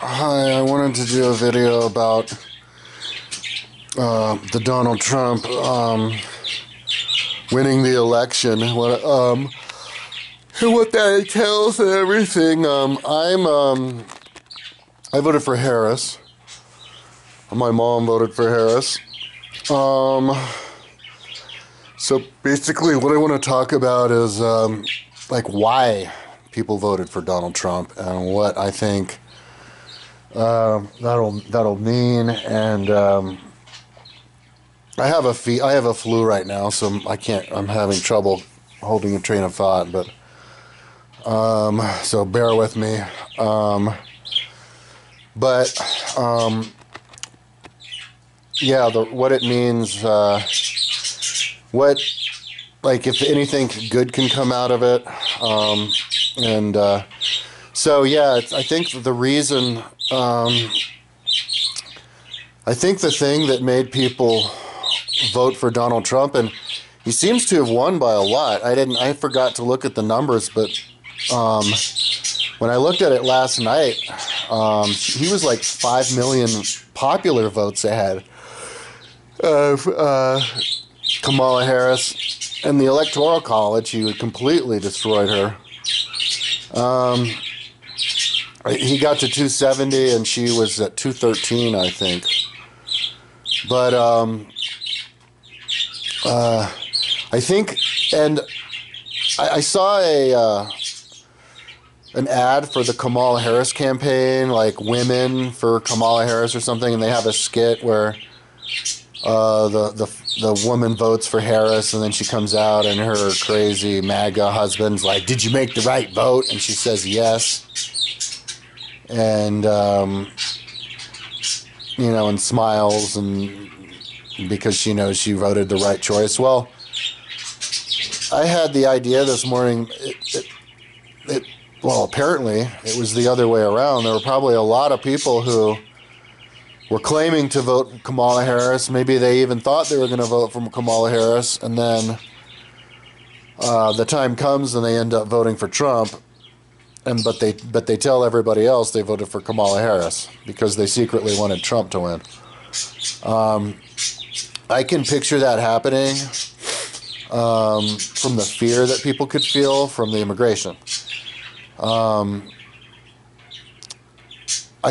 Hi, I wanted to do a video about the Donald Trump winning the election. What that entails and everything. I voted for Harris. My mom voted for Harris. So basically, what I want to talk about is why people voted for Donald Trump and what I think that'll mean. And I have a flu right now, so I'm having trouble holding a train of thought. But so bear with me. What it means. If anything good can come out of it. I think the reason, I think the thing that made people vote for Donald Trump, and he seems to have won by a lot. I forgot to look at the numbers, but when I looked at it last night, he was like 5 million popular votes ahead of Kamala Harris. In the Electoral College, he completely destroyed her. He got to 270, and she was at 213, I think. But I think, and I saw an ad for the Kamala Harris campaign, like Women for Kamala Harris or something, and they have a skit where the woman votes for Harris, and then she comes out and her crazy MAGA husband's like, "Did you make the right vote?" And she says yes. And and smiles, and because she knows she voted the right choice. Well, I had the idea this morning. Apparently it was the other way around. There were probably a lot of people who were claiming to vote for Kamala Harris. Maybe they even thought they were going to vote for Kamala Harris, and then the time comes and they end up voting for Trump. But they tell everybody else they voted for Kamala Harris because they secretly wanted Trump to win. I can picture that happening from the fear that people could feel from the immigration. I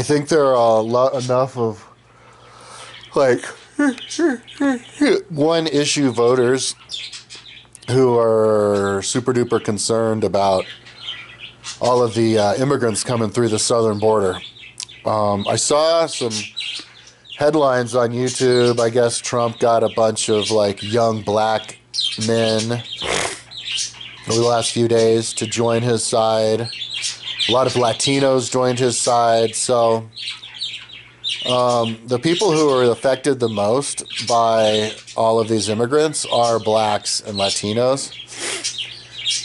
think there are enough of one issue voters who are super duper concerned about all of the immigrants coming through the southern border. I saw some headlines on YouTube. I guess Trump got a bunch of young black men over the last few days to join his side. A lot of Latinos joined his side. So the people who are affected the most by all of these immigrants are blacks and Latinos,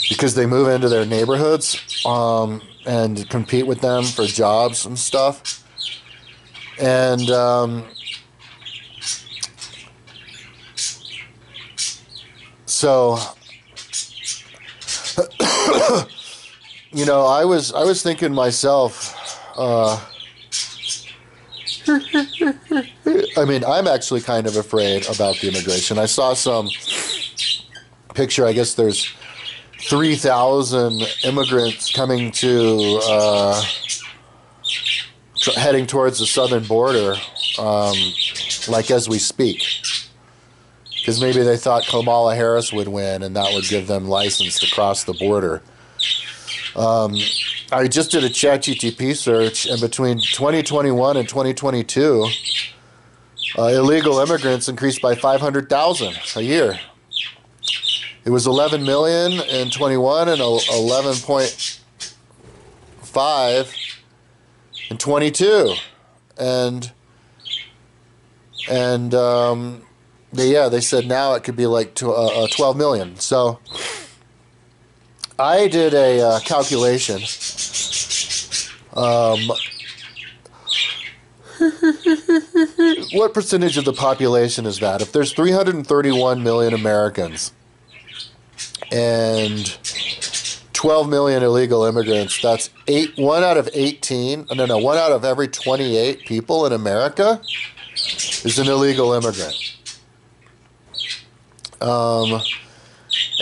because they move into their neighborhoods and compete with them for jobs and stuff. And I was thinking myself, I'm actually kind of afraid about the immigration. I saw some picture. I guess there's 3,000 immigrants coming to heading towards the southern border, as we speak. Because maybe they thought Kamala Harris would win, and that would give them license to cross the border. I just did a ChatGPT search, and between 2021 and 2022, illegal immigrants increased by 500,000 a year. It was 11 million in 21 and 11.5 in 22, they said now it could be 12 million. So I did a calculation. What percentage of the population is that? If there's 331 million Americans, and 12 million illegal immigrants. That's 1 out of 18. No, 1 out of every 28 people in America is an illegal immigrant.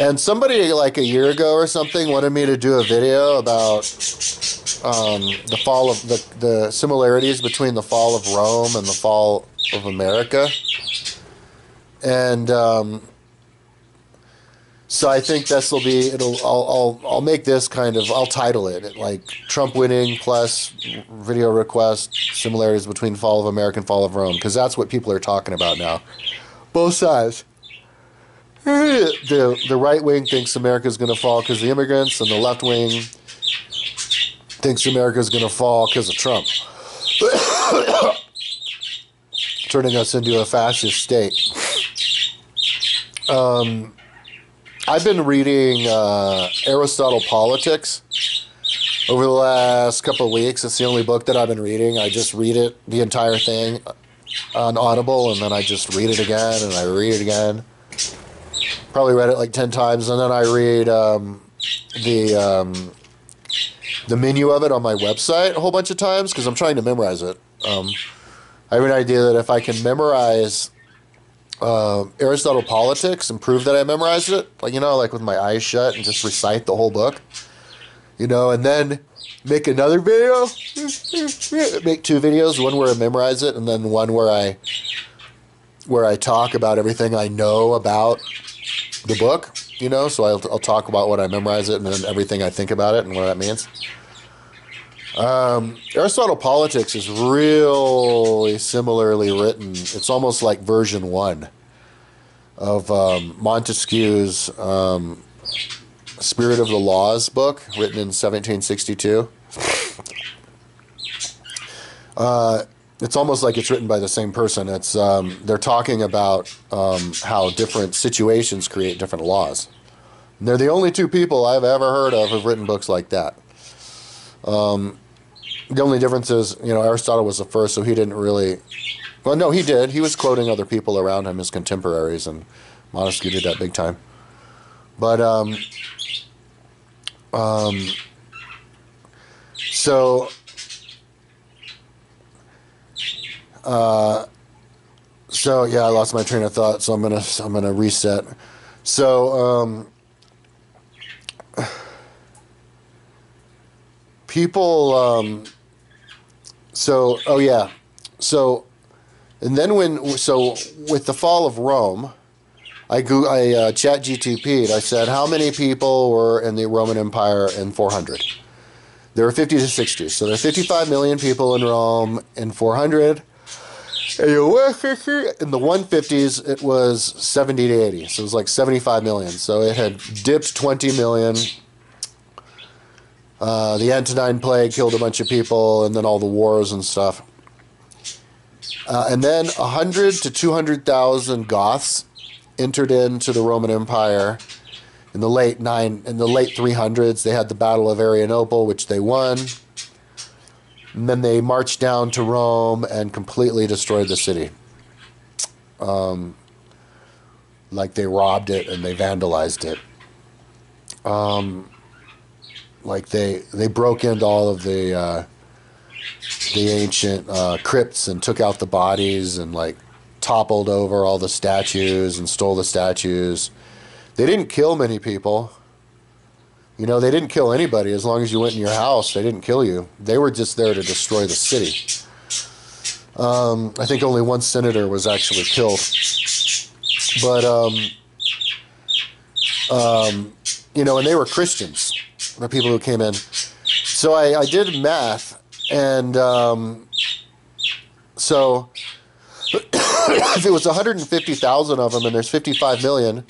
And somebody like a year ago or something wanted me to do a video about the fall of the similarities between the fall of Rome and the fall of America. And so I think this will be, I'll make this kind of, I'll title it like Trump winning plus video request similarities between fall of America and fall of Rome, because that's what people are talking about now. Both sides. The right wing thinks America's going to fall because of the immigrants, and the left wing thinks America's going to fall because of Trump. Turning us into a fascist state. I've been reading Aristotle Politics over the last couple of weeks. It's the only book that I've been reading. I just read it, the entire thing, on Audible, and then I just read it again, and I read it again. Probably read it like 10 times, and then I read the menu of it on my website a whole bunch of times because I'm trying to memorize it. I have an idea that if I can memorize Aristotle Politics and prove that I memorized it, like, you know, like with my eyes shut and just recite the whole book, you know, and then make another video, make 2 videos, one where I memorize it and then one where I talk about everything I know about the book, you know, so I'll talk about what I memorize it and then everything I think about it and what that means. Aristotle Politics is really similarly written. It's almost like version 1 of Montesquieu's Spirit of the Laws book, written in 1762. It's almost like it's written by the same person. It's they're talking about how different situations create different laws. And they're the only 2 people I've ever heard of who've written books like that. The only difference is, you know, Aristotle was the first, so he didn't really... Well, no, he did. He was quoting other people around him, his contemporaries, and Montesquieu did that big time. But, so yeah, I lost my train of thought, so I'm gonna reset. So, people, and then with the fall of Rome, I chat GTP'd. I said, how many people were in the Roman Empire in 400? There were 50 to 60. So there are 55 million people in Rome in 400. And in the 150s, it was 70 to 80. So it was like 75 million. So it had dipped 20 million. The Antonine Plague killed a bunch of people, and then all the wars and stuff. And then 100 to 200,000 Goths entered into the Roman Empire in the late 300s. They had the Battle of Adrianople, which they won. And then they marched down to Rome and completely destroyed the city. Like they robbed it and they vandalized it. Like they broke into all of the ancient crypts and took out the bodies and like toppled over all the statues and stole the statues. They didn't kill many people. You know, they didn't kill anybody. As long as you went in your house, they didn't kill you. They were just there to destroy the city. I think only one senator was actually killed. But, you know, and they were Christians, the people who came in. So I did math, and so if it was 150,000 of them and there's 55 million,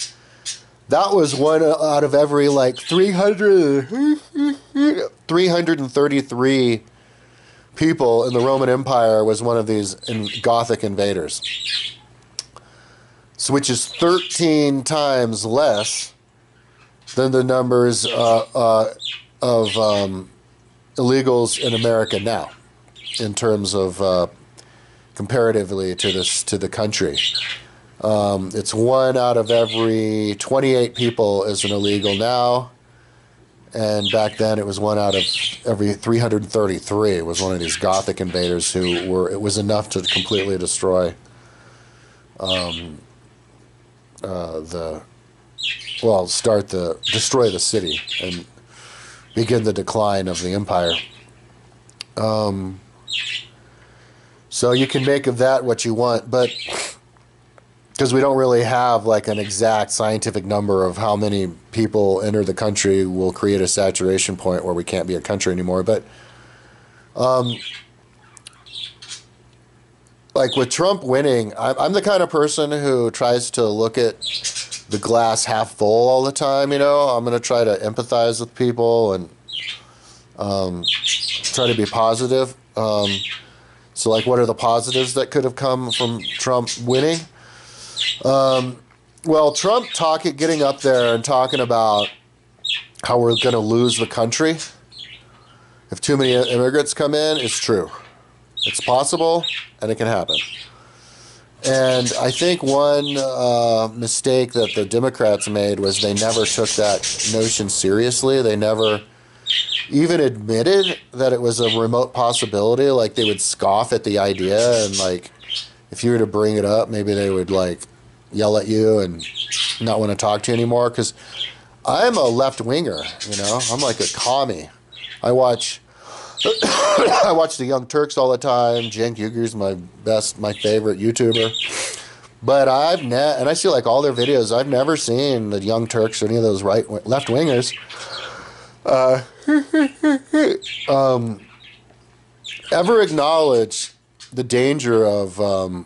that was 1 out of every like 333 people in the Roman Empire was one of these Gothic invaders. So, which is 13 times less than the numbers of illegals in America now, in terms of comparatively to the country. It's 1 out of every 28 people is an illegal now, And back then, it was one out of every 333. It was one of these Gothic invaders who were. It was enough to completely destroy destroy the city and begin the decline of the empire. So you can make of that what you want, but because we don't really have like an exact scientific number of how many people enter the country will create a saturation point where we can't be a country anymore. But like with Trump winning, I'm the kind of person who tries to look at the glass half full all the time. You know, I'm going to try to empathize with people and try to be positive. So like, what are the positives that could have come from Trump winning? Well, Trump getting up there and talking about how we're going to lose the country if too many immigrants come in is true. It's possible, and it can happen. And I think one mistake that the Democrats made was they never took that notion seriously. They never even admitted that it was a remote possibility. Like, they would scoff at the idea, and like, if you were to bring it up, maybe they would like yell at you and not want to talk to you anymore. Because I'm a left-winger, you know. I'm like a commie. I watch the Young Turks all the time. Cenk Uyghur's my favorite YouTuber. But and I see like all their videos. I've never seen the Young Turks or any of those left-wingers ever acknowledge the danger of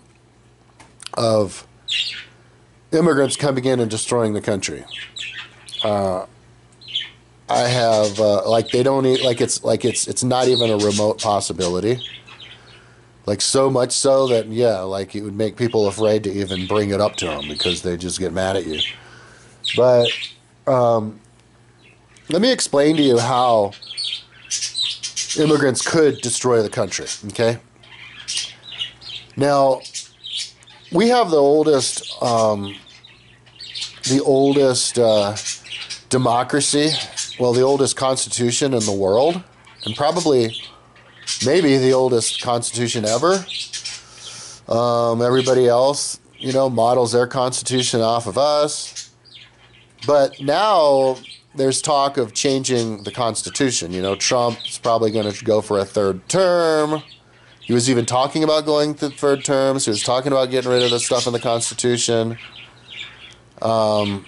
immigrants coming in and destroying the country. I have they don't it's not even a remote possibility. Like, so much so that it would make people afraid to even bring it up to them because they just get mad at you. But let me explain to you how immigrants could destroy the country. Okay. Now, we have the oldest democracy, the oldest constitution in the world, and maybe the oldest constitution ever. Everybody else, models their constitution off of us. But now there's talk of changing the constitution. Trump's probably going to go for a third term. He was even talking about going to third terms. He was talking about getting rid of the stuff in the Constitution. And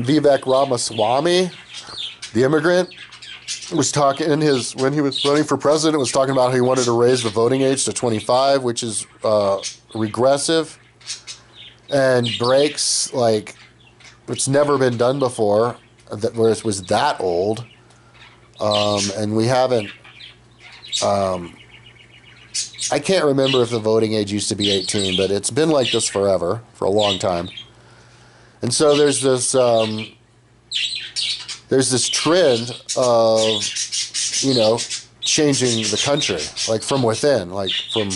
Vivek Ramaswamy, the immigrant, was talking when he was running for president, was talking about how he wanted to raise the voting age to 25, which is regressive and breaks it's never been done before, where it was that old, and we haven't. I can't remember if the voting age used to be 18, but it's been like this forever, for a long time. And so there's this trend of changing the country, from within, from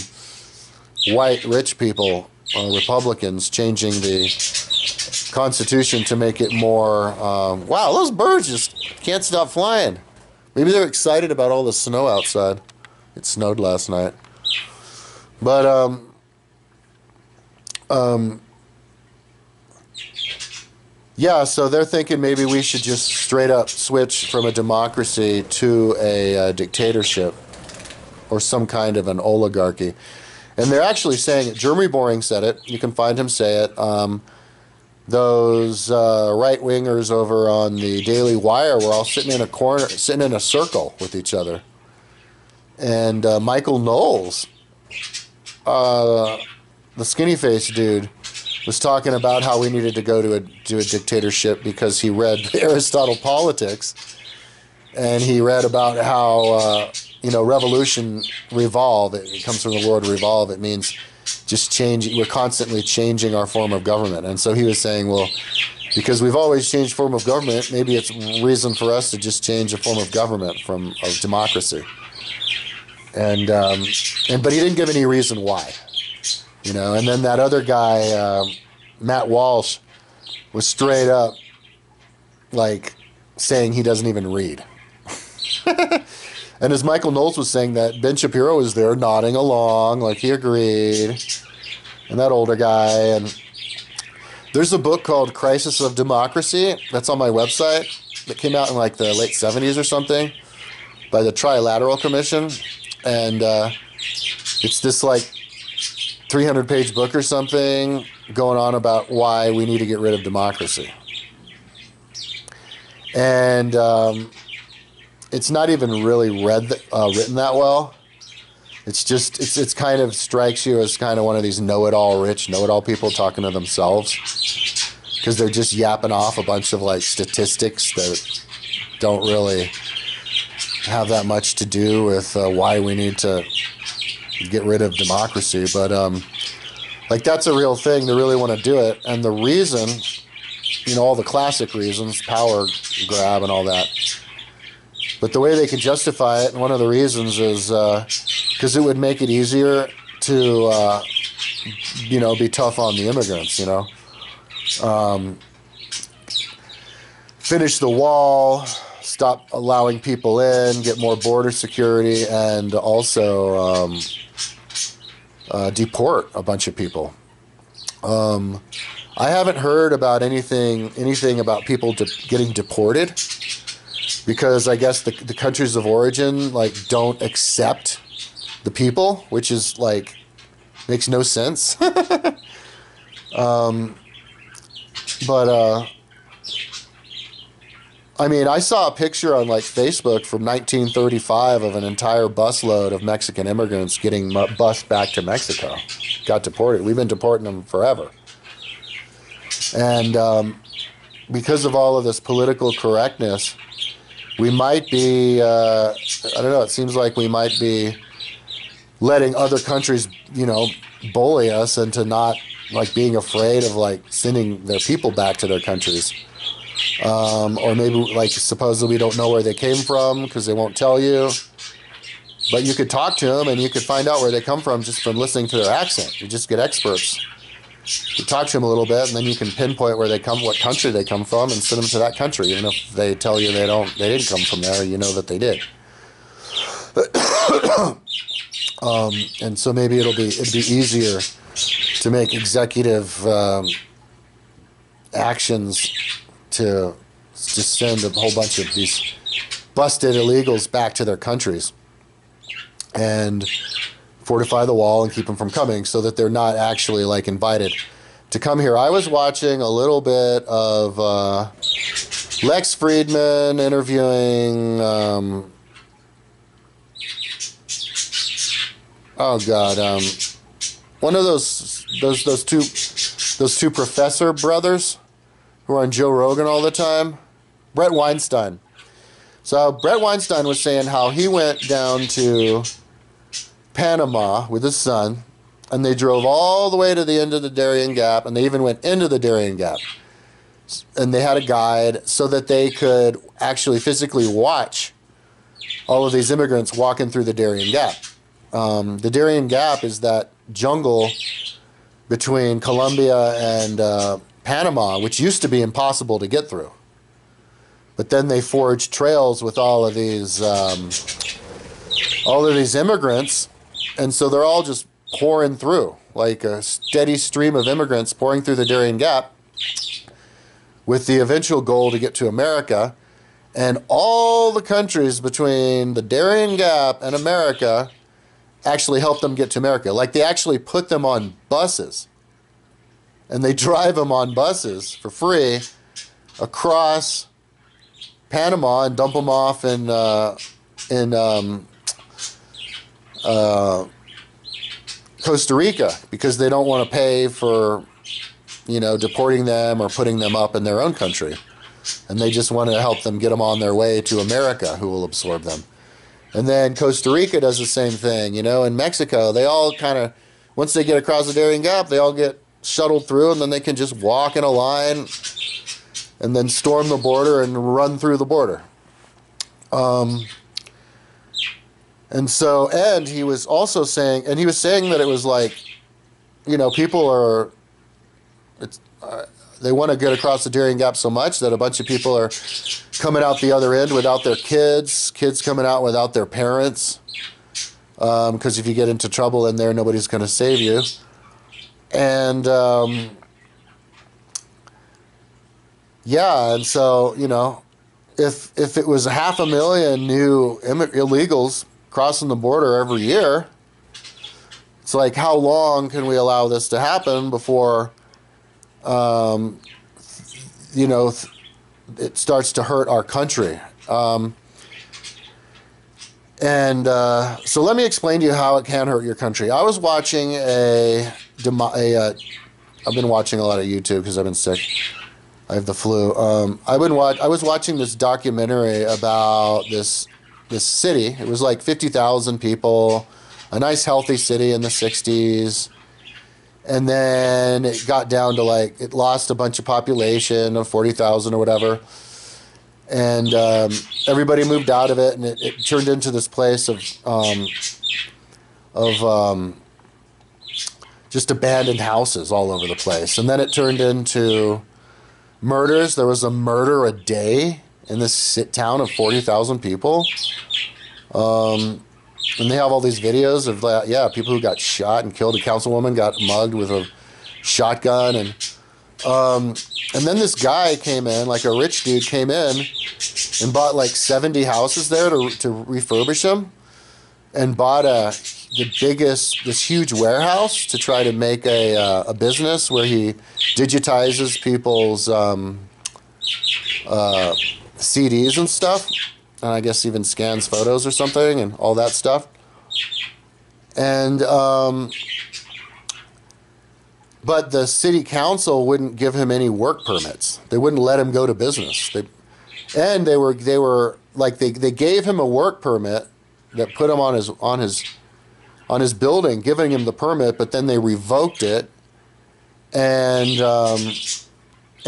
white rich people, Republicans, changing the Constitution to make it more. Wow, those birds just can't stop flying. Maybe they're excited about all the snow outside. It snowed last night. But so they're thinking maybe we should just straight up switch from a democracy to a dictatorship or some kind of an oligarchy. And they're actually saying it. Jeremy Boring said it. You can find him say it. Those right-wingers over on the Daily Wire were all sitting in a circle with each other. And Michael Knowles, the skinny-faced dude, was talking about how we needed to go to a dictatorship because he read Aristotle Politics, and he read about how revolution, revolve. It comes from the word revolve. It means just change. We're constantly changing our form of government, and so he was saying, well, because we've always changed form of government, maybe it's reason for us to just change a form of government of democracy. And but he didn't give any reason why. you know. And then that other guy, Matt Walsh, was straight up like saying he doesn't even read. And as Michael Knowles was saying, that Ben Shapiro was there nodding along like he agreed, and that older guy. And there's a book called Crisis of Democracy that's on my website that came out in like the late 70s or something by the Trilateral Commission. And it's this like 300-page book or something going on about why we need to get rid of democracy. And it's not even really written that well. It's just, it's kind of strikes you as kind of one of these know-it-all rich, know-it-all people talking to themselves, because they're just yapping off a bunch of like statistics that don't really have that much to do with why we need to get rid of democracy. But like that's a real thing. They really want to do it. And the reason, you know, all the classic reasons, power grab and all that. But the way they can justify it, and one of the reasons is because it would make it easier to, you know, be tough on the immigrants, you know. Finish the wall, stop allowing people in, get more border security, and also deport a bunch of people. I haven't heard about anything about people getting deported, because I guess the countries of origin like don't accept the people, which is like makes no sense. But I mean, I saw a picture on like Facebook from 1935 of an entire busload of Mexican immigrants getting bused back to Mexico, got deported. We've been deporting them forever. And because of all of this political correctness, we might be, I don't know, it seems like we might be letting other countries, you know, bully us into not like being afraid of like sending their people back to their countries. Or maybe like supposedly we don't know where they came from because they won't tell you. But you could talk to them and you could find out where they come from just from listening to their accent. You just get experts. You talk to them a little bit, and then you can pinpoint where they come, what country they come from, and send them to that country. Even if they tell you they didn't come from there, you know that they did. And so maybe it'd be easier to make executive actions to just send a whole bunch of these busted illegals back to their countries and fortify the wall and keep them from coming, so that they're not actually like invited to come here. I was watching a little bit of Lex Friedman interviewing one of those two professor brothers who are on Joe Rogan all the time, Brett Weinstein. So Brett Weinstein was saying how he went down to Panama with his son, and they drove all the way to the end of the Darien Gap, and they even went into the Darien Gap. And they had a guide so that they could actually physically watch all of these immigrants walking through the Darien Gap. The Darien Gap is that jungle between Colombia and Panama, which used to be impossible to get through. But then they forged trails with all of these immigrants, and so they're all just pouring through, like a steady stream of immigrants pouring through the Darien Gap with the eventual goal to get to America. And all the countries between the Darien Gap and America actually help them get to America. Like they actually put them on buses, and they drive them on buses for free across Panama and dump them off in Costa Rica, because they don't want to pay for, you know, deporting them or putting them up in their own country. And they just want to help them get them on their way to America, who will absorb them. And then Costa Rica does the same thing, you know. In Mexico, they all kind of, once they get across the Darien Gap, they all get shuttled through, and then they can just walk in a line and then storm the border and run through the border. And so, and he was also saying, and he was saying that it was like people are, they want to get across the Darien Gap so much that a bunch of people are coming out the other end without their kids coming out without their parents, because if you get into trouble in there, nobody's going to save you. And and so, if it was 500,000 new illegals crossing the border every year, it's like, how long can we allow this to happen before, it starts to hurt our country? So let me explain to you how it can hurt your country. I was watching I've been watching a lot of YouTube because I've been sick. I have the flu. I was watching this documentary about this city. It was like 50,000 people, a nice healthy city in the 60s. And then it got down to it lost a bunch of population of 40,000 or whatever. And everybody moved out of it, and it turned into this place of just abandoned houses all over the place. And then it turned into murders. There was a murder a day in this town of 40,000 people. And they have all these videos of, people who got shot and killed. A councilwoman got mugged with a shotgun. And then this guy came in, like a rich dude came in and bought 70 houses there to refurbish them, and bought this huge warehouse to try to make a business where he digitizes people's CDs and stuff, and I guess even scans photos or something and all that stuff. And but the city council wouldn't give him any work permits. They wouldn't let him go to business. They gave him a work permit that put him on his building, giving him the permit, but then they revoked it and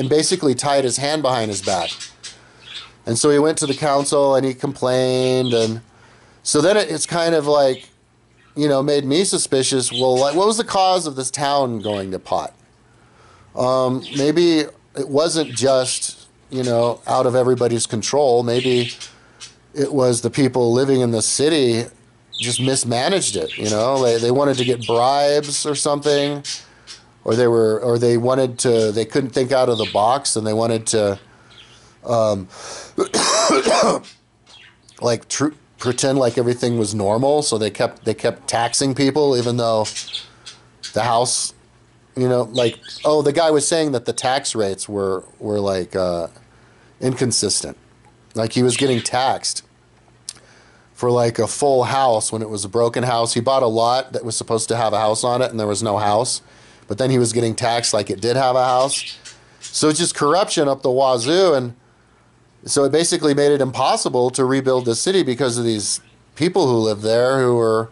basically tied his hand behind his back. And so he went to the council and he complained, and so then it's kind of made me suspicious. Well, what was the cause of this town going to pot? Maybe it wasn't just, out of everybody's control. Maybe it was the people living in the city just mismanaged it. They wanted to get bribes or something, or they couldn't think out of the box, and they wanted to pretend like everything was normal, so they kept taxing people, even though the house, the guy was saying that the tax rates were inconsistent. Like, he was getting taxed for a full house when it was a broken house. He bought a lot that was supposed to have a house on it, and there was no house, but then he was getting taxed like it did have a house. So it's just corruption up the wazoo, and so it basically made it impossible to rebuild the city because of these people who live there, who were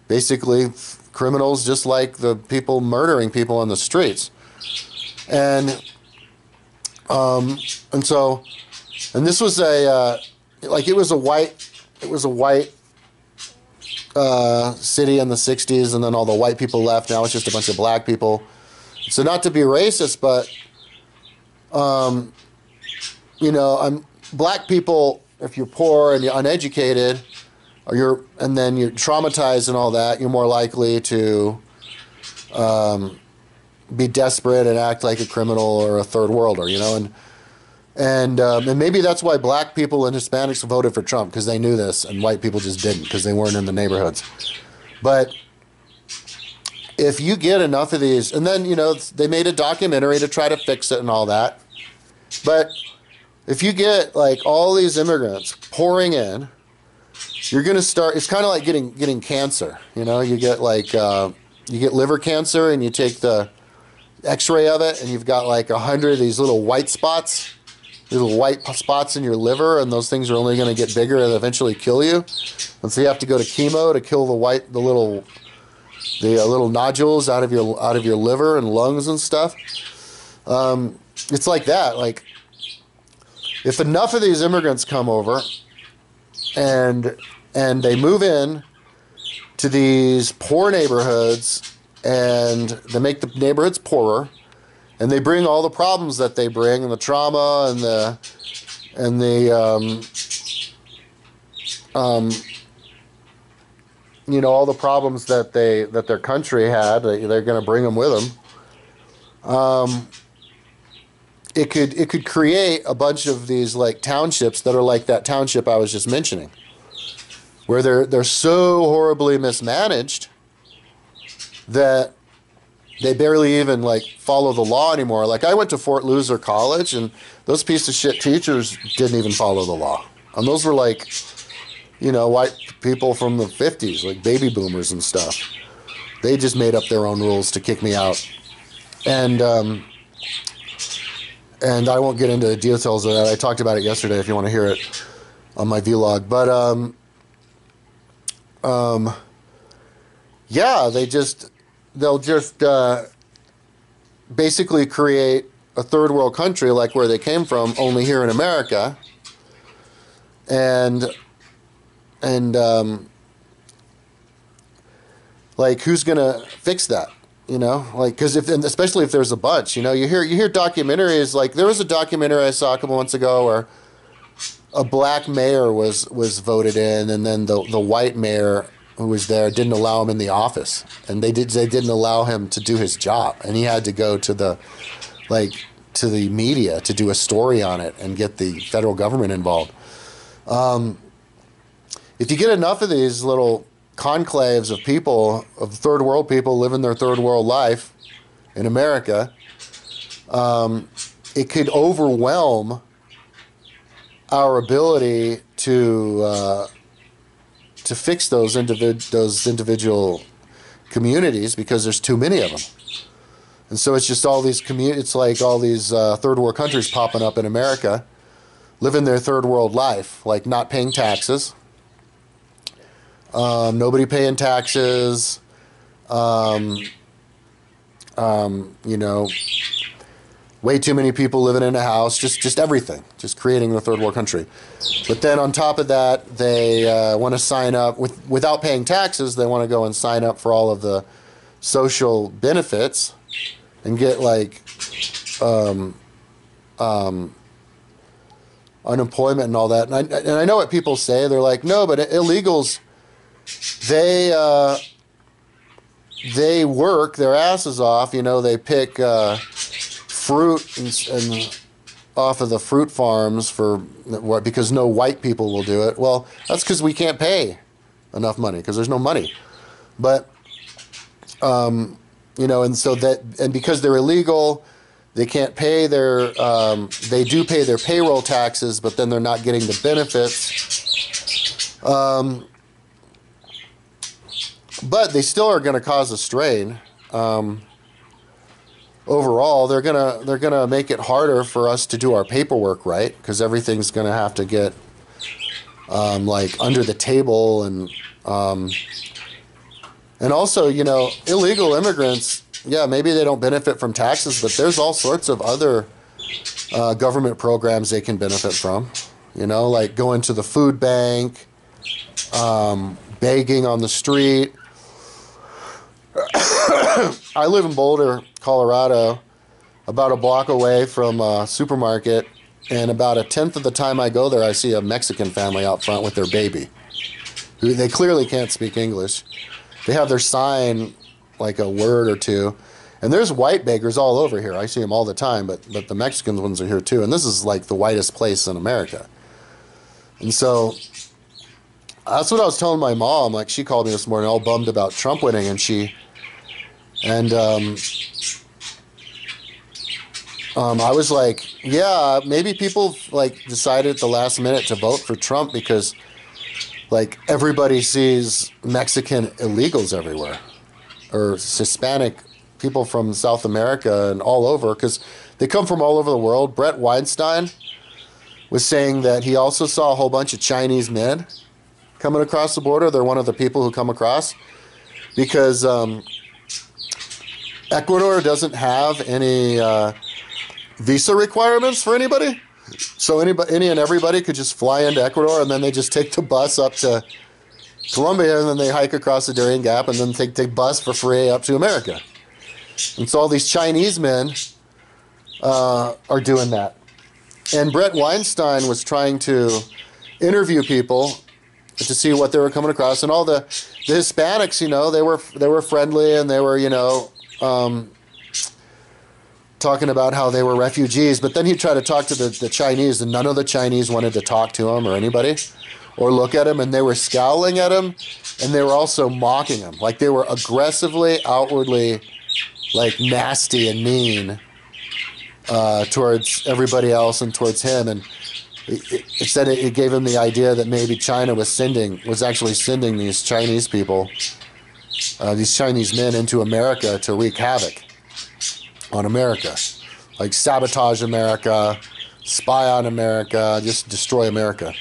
basically criminals, just like the people murdering people on the streets. And this was it was a white city in the 60s, and then all the white people left. Now it's just a bunch of black people. So not to be racist, but black people, if you're poor and you're uneducated, and then you're traumatized and all that, you're more likely to be desperate and act like a criminal or a third worlder, and maybe that's why black people and Hispanics voted for Trump, because they knew this, and white people just didn't, because they weren't in the neighborhoods. But if you get enough of these, and then they made a documentary to try to fix it and all that, but if you get all these immigrants pouring in, you're going to start, it's kind of like getting cancer. You get you get liver cancer, and you take the x-ray of it, and you've got 100 of these little white spots in your liver, and those things are only going to get bigger and eventually kill you. And so you have to go to chemo to kill the little nodules out of your liver and lungs and stuff. It's like that. If enough of these immigrants come over and they move in to these poor neighborhoods and they make the neighborhoods poorer, and they bring all the problems that they bring, and the trauma, and all the problems that their country had. They're going to bring them with them. It could create a bunch of these like townships that are like that township I was just mentioning, where they're so horribly mismanaged that they barely even like follow the law anymore. Like I went to Fort Loser College, and those piece of shit teachers didn't even follow the law, and those were like, white people from the 50s, like baby boomers and stuff. They just made up their own rules to kick me out, and I won't get into the details of that. I talked about it yesterday if you want to hear it on my vlog. But yeah, they'll just basically create a third world country like where they came from, only here in America. And like, who's gonna fix that? Like, because especially if there's a bunch, you hear documentaries. Like there was a documentary I saw a couple months ago where a black mayor was voted in, and then the white mayor who was there didn't allow him in the office, and they didn't allow him to do his job, and he had to go to the media to do a story on it and get the federal government involved. If you get enough of these little conclaves of people, of third world people living their third world life in America, it could overwhelm our ability to fix those individual communities, because there's too many of them. And so it's just all these it's like all these third world countries popping up in America, living their third world life, like not paying taxes. Nobody paying taxes, way too many people living in a house, just everything, just creating a third world country. But then on top of that, they want to sign up, without paying taxes, they want to go and sign up for all of the social benefits and get like unemployment and all that. And I know what people say. They're like, no, but illegals, they work their asses off. They pick fruit and off of the fruit farms because no white people will do it. Well, that's because we can't pay enough money, because there's no money. But and because they're illegal, they can't pay their. They do pay their payroll taxes, but then they're not getting the benefits. But they still are going to cause a strain. Overall, they're gonna make it harder for us to do our paperwork right, because everything's going to have to get like under the table, and also, illegal immigrants. Yeah, maybe they don't benefit from taxes, but there's all sorts of other government programs they can benefit from. Like going to the food bank, begging on the street. I live in Boulder, Colorado, about a block away from a supermarket, and about a tenth of the time I go there, I see a Mexican family out front with their baby. They clearly can't speak English. They have their sign, like a word or two, and there's white beggars all over here. I see them all the time, but the Mexican ones are here too, and this is like the whitest place in America. And so that's what I was telling my mom. Like, she called me this morning all bummed about Trump winning, and I was like, yeah, maybe people like decided at the last minute to vote for Trump because like everybody sees Mexican illegals everywhere, or Hispanic people from South America and all over, because they come from all over the world. Brett Weinstein was saying that he also saw a whole bunch of Chinese men coming across the border. They're one of the people who come across because Ecuador doesn't have any visa requirements for anybody. So any and everybody could just fly into Ecuador, and then they just take the bus up to Colombia, and then they hike across the Darien Gap and then take bus for free up to America. And so all these Chinese men are doing that. And Brett Weinstein was trying to interview people to see what they were coming across, and all the Hispanics, you know, they were friendly, and they were, you know, talking about how they were refugees. But then he tried to talk to the Chinese, and none of the Chinese wanted to talk to him or anybody or look at him, and they were scowling at him, and they were also mocking him. Like, they were aggressively, outwardly, like, nasty and mean towards everybody else and towards him. And it said it gave him the idea that maybe China was actually sending these Chinese people, these Chinese men into America to wreak havoc on America, like sabotage America, spy on America, just destroy America.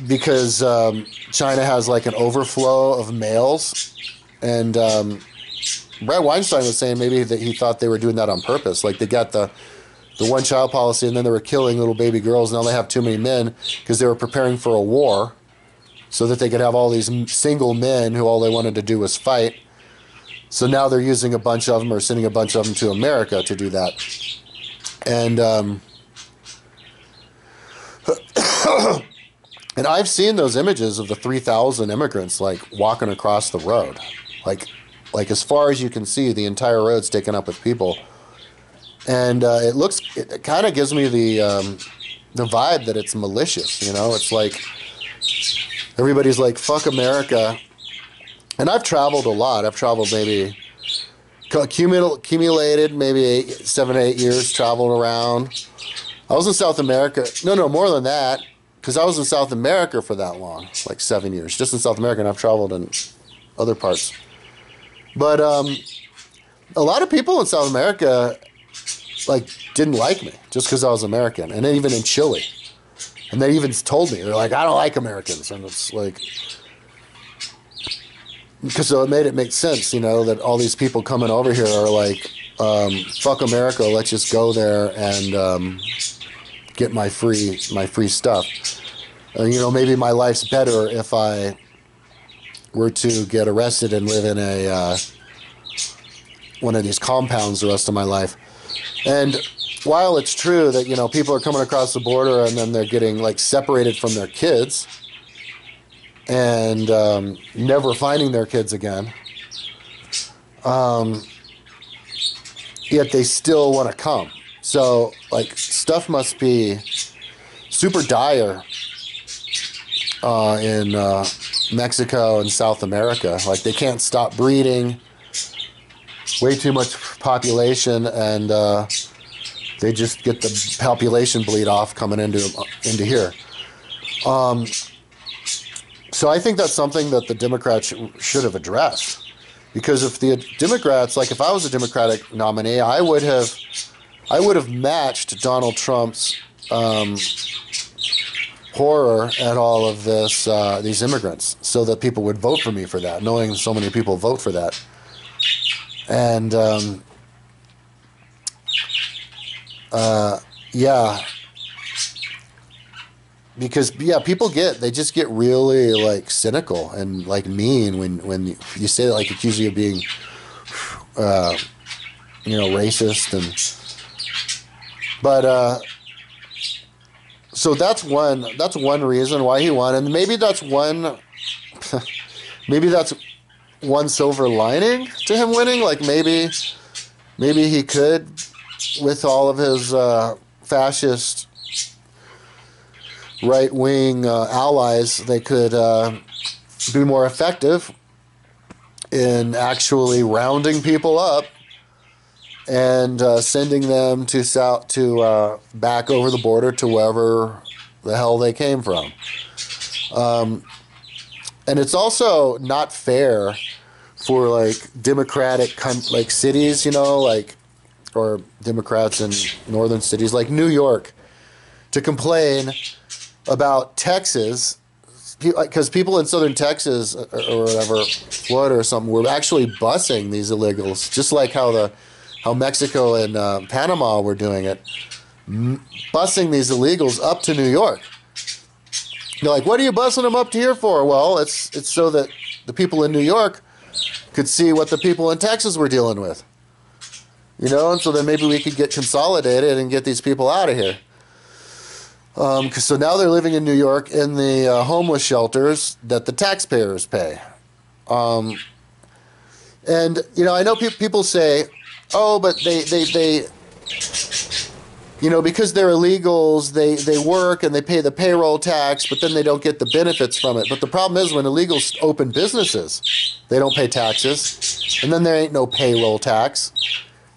Because China has like an overflow of males, and Brett Weinstein was saying maybe that he thought they were doing that on purpose. Like, they got the one-child policy, and then they were killing little baby girls. Now they have too many men because they were preparing for a war so that they could have all these single men who all they wanted to do was fight. So now they're using a bunch of them, or sending a bunch of them to America to do that. And and I've seen those images of the 3,000 immigrants, like, walking across the road. Like as far as you can see, the entire road's taken up with people. And it kind of gives me the vibe that it's malicious, you know? It's like everybody's like, fuck America. And I've traveled a lot. I've traveled maybe, accumulated maybe 7 to 8 years, traveled around. I was in South America. No, more than that, because I was in South America for that long, like 7 years, just in South America, and I've traveled in other parts. But a lot of people in South America, like, didn't like me just because I was American, and then even in Chile. And they even told me, they're like, I don't like Americans. And it's like, because so it make sense, you know, that all these people coming over here are like, fuck America, let's just go there and get my free stuff. You know, maybe my life's better if I were to get arrested and live in a one of these compounds the rest of my life. And while it's true that, you know, people are coming across the border and then they're getting, like, separated from their kids and never finding their kids again, yet they still want to come. So, like, stuff must be super dire in Mexico and South America. Like, they can't stop breeding, way too much population, and they just get the population bleed off coming into here. So I think that's something that the Democrats should have addressed. Because if the Democrats, like, if I was a Democratic nominee, I would have matched Donald Trump's horror at all of this, these immigrants, so that people would vote for me for that, knowing so many people vote for that. And yeah, because people they just get really, like, cynical and, like, mean when you say that, like, accuse you of being you know, racist. And but so that's one reason why he won, and maybe that's one silver lining to him winning. Like, maybe he could, with all of his fascist right-wing allies, they could be more effective in actually rounding people up and sending them to back over the border to wherever the hell they came from. And it's also not fair for, like, Democratic like cities, you know, like, or Democrats in northern cities like New York, to complain about Texas, because people in southern Texas or whatever, Florida or something, were actually busing these illegals, just like how Mexico and Panama were doing it. busing these illegals up to New York. They're like, what are you busing them up to here for? Well, it's so that the people in New York could see what the people in Texas were dealing with. You know, and so then maybe we could get consolidated and get these people out of here. So now they're living in New York in the homeless shelters that the taxpayers pay. And, you know, I know people say, oh, but they you know, because they're illegals, they work and they pay the payroll tax, but then they don't get the benefits from it. But the problem is when illegals open businesses, they don't pay taxes, and then there ain't no payroll tax,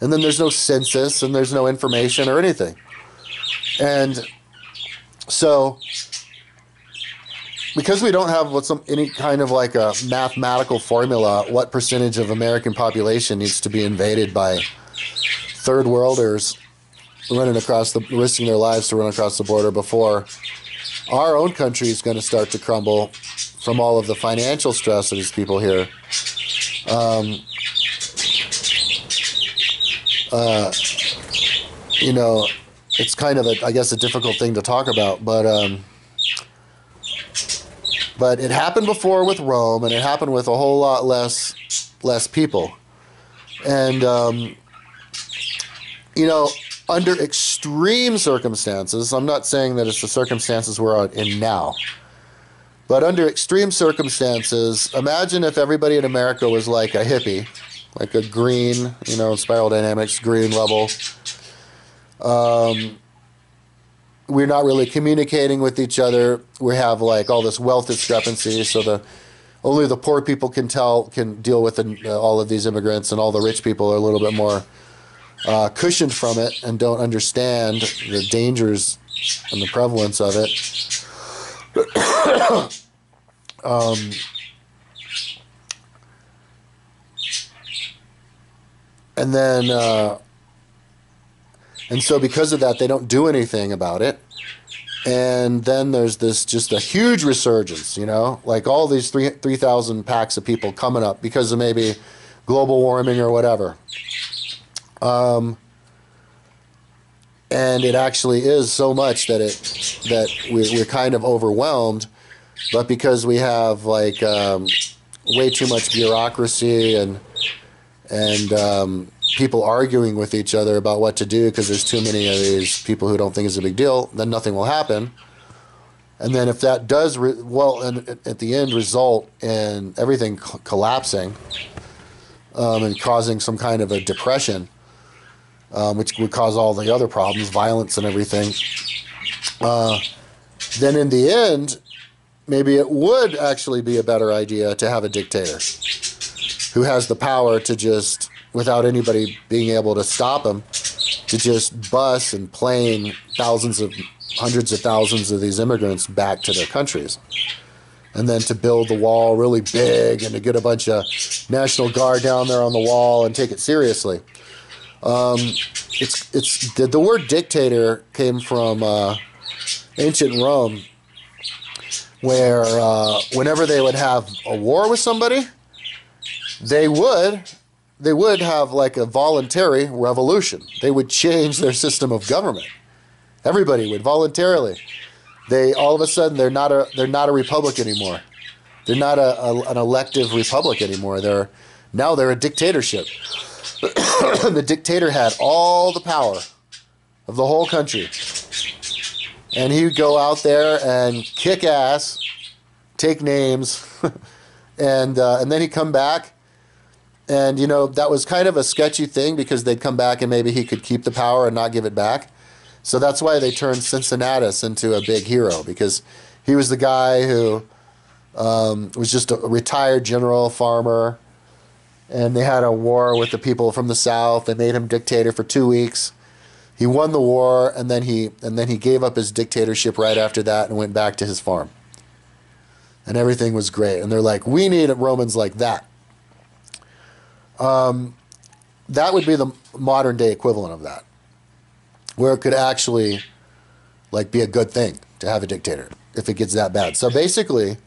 and then there's no census, and there's no information or anything. And so, because we don't have any kind of like a mathematical formula, what percentage of American population needs to be invaded by third worlders risking their lives to run across the border before our own country is going to start to crumble from all of the financial stress of these people here. You know, it's kind of I guess a difficult thing to talk about, but it happened before with Rome, and it happened with a whole lot less people. And you know, under extreme circumstances, I'm not saying that it's the circumstances we're in now, but under extreme circumstances, imagine if everybody in America was like a hippie, like a green, you know, spiral dynamics, green level. We're not really communicating with each other. We have like all this wealth discrepancy, so only the poor people can deal with all of these immigrants, and all the rich people are a little bit more cushioned from it and don't understand the dangers and the prevalence of it. And then, and so because of that, they don't do anything about it. And then there's just a huge resurgence, you know, like all these 3,000 packs of people coming up because of maybe global warming or whatever. And it actually is so much that we're kind of overwhelmed, but because we have like way too much bureaucracy and people arguing with each other about what to do because there's too many of these people who don't think it's a big deal, then nothing will happen. And then if that does and at the end result in everything collapsing and causing some kind of a depression, which would cause all the other problems, violence and everything, then in the end, maybe it would actually be a better idea to have a dictator who has the power to just, without anybody being able to stop him, to just bus and plane hundreds of thousands of these immigrants back to their countries. And then to build the wall really big and to get a bunch of National Guard down there on the wall and take it seriously. The word dictator came from ancient Rome, where whenever they would have a war with somebody, they would have like a voluntary revolution. They would change their system of government. Everybody would voluntarily. All of a sudden they're not a republic anymore. They're not an elective republic anymore. They're a dictatorship. The dictator had all the power of the whole country, and he would go out there and kick ass, take names, and then he'd come back. And, you know, that was kind of a sketchy thing because they'd come back and maybe he could keep the power and not give it back. So that's why they turned Cincinnatus into a big hero, because he was the guy who was just a retired general farmer, and they had a war with the people from the South. They made him dictator for 2 weeks. He won the war, and then he gave up his dictatorship right after that and went back to his farm. And everything was great. And they're like, we need Romans like that. That would be the modern day equivalent of that, where it could actually like be a good thing to have a dictator if it gets that bad. So basically,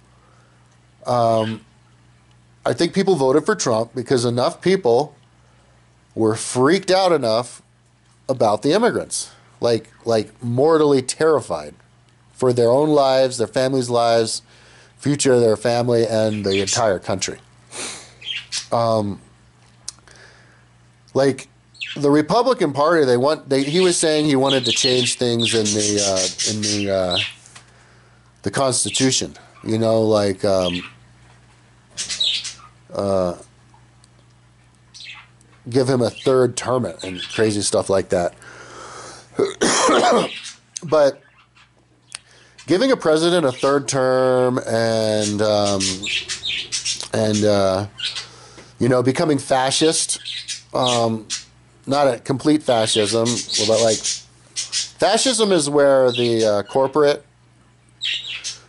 I think people voted for Trump because enough people were freaked out enough about the immigrants. like mortally terrified for their own lives, their families' lives, future of their family, and the entire country. Like the Republican Party, he was saying he wanted to change things in the Constitution. You know, like give him a third term and crazy stuff like that. But giving a president a third term and becoming fascist, not a complete fascism, but like fascism is where the corporate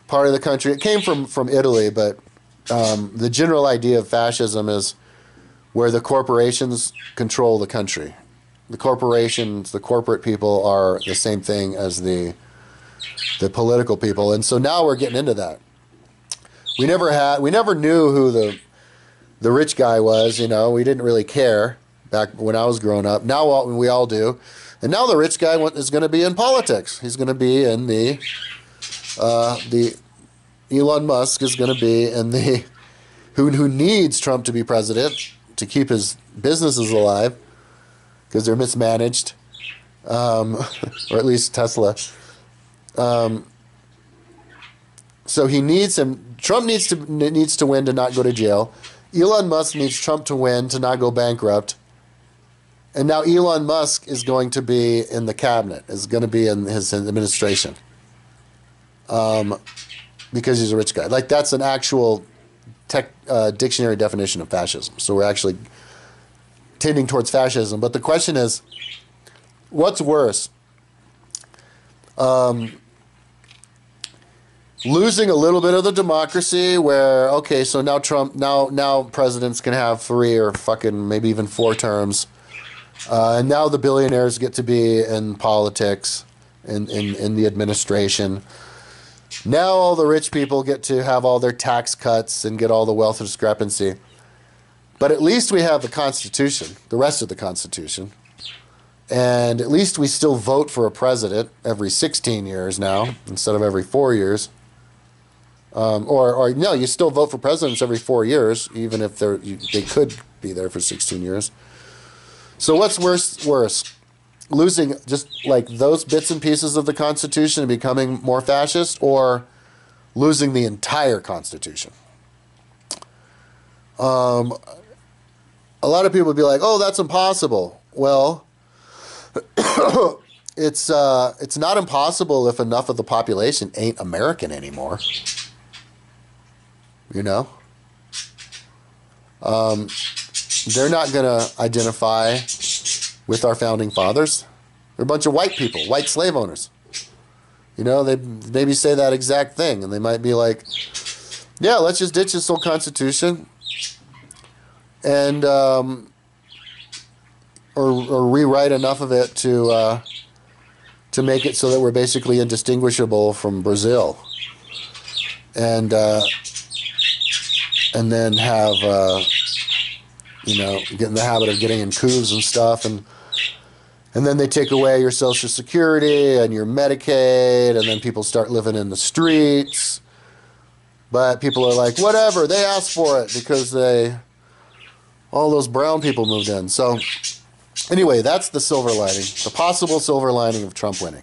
part of the country, it came from Italy, but the general idea of fascism is where the corporations control the country. The corporations, the corporate people are the same thing as the political people. And so now we're getting into that. We never knew who the rich guy was, you know. We didn't really care back when I was growing up. Now we all do. And now the rich guy is going to be in politics. He's going to be in the Elon Musk is going to be in the who needs Trump to be president to keep his businesses alive because they're mismanaged, or at least Tesla. So he needs him. Trump needs to win to not go to jail. Elon Musk needs Trump to win to not go bankrupt. And now Elon Musk is going to be in the cabinet, is going to be in his administration. Because he's a rich guy. Like, that's an actual dictionary definition of fascism. So we're actually tending towards fascism. But the question is, what's worse? Losing a little bit of the democracy where, okay, so now now presidents can have 3 or fucking maybe even 4 terms. And now the billionaires get to be in politics, in the administration. Now all the rich people get to have all their tax cuts and get all the wealth discrepancy. But at least we have the Constitution, the rest of the Constitution. And at least we still vote for a president every 16 years now instead of every 4 years. Or no, you still vote for presidents every 4 years, even if they could be there for 16 years. So what's worse? Losing just like those bits and pieces of the Constitution and becoming more fascist, or losing the entire Constitution? A lot of people would be like, "Oh, that's impossible." Well, it's not impossible if enough of the population ain't American anymore. You know, they're not gonna identify with our founding fathers. They're a bunch of white people, white slave owners. You know, they maybe say that exact thing, and they might be like, "Yeah, let's just ditch this whole Constitution, and or rewrite enough of it to make it so that we're basically indistinguishable from Brazil, and then have get in the habit of getting in coups and stuff, and then they take away your Social Security and your Medicaid, and then people start living in the streets. But people are like, whatever, they asked for it because all those brown people moved in." So anyway, that's the silver lining, the possible silver lining of Trump winning.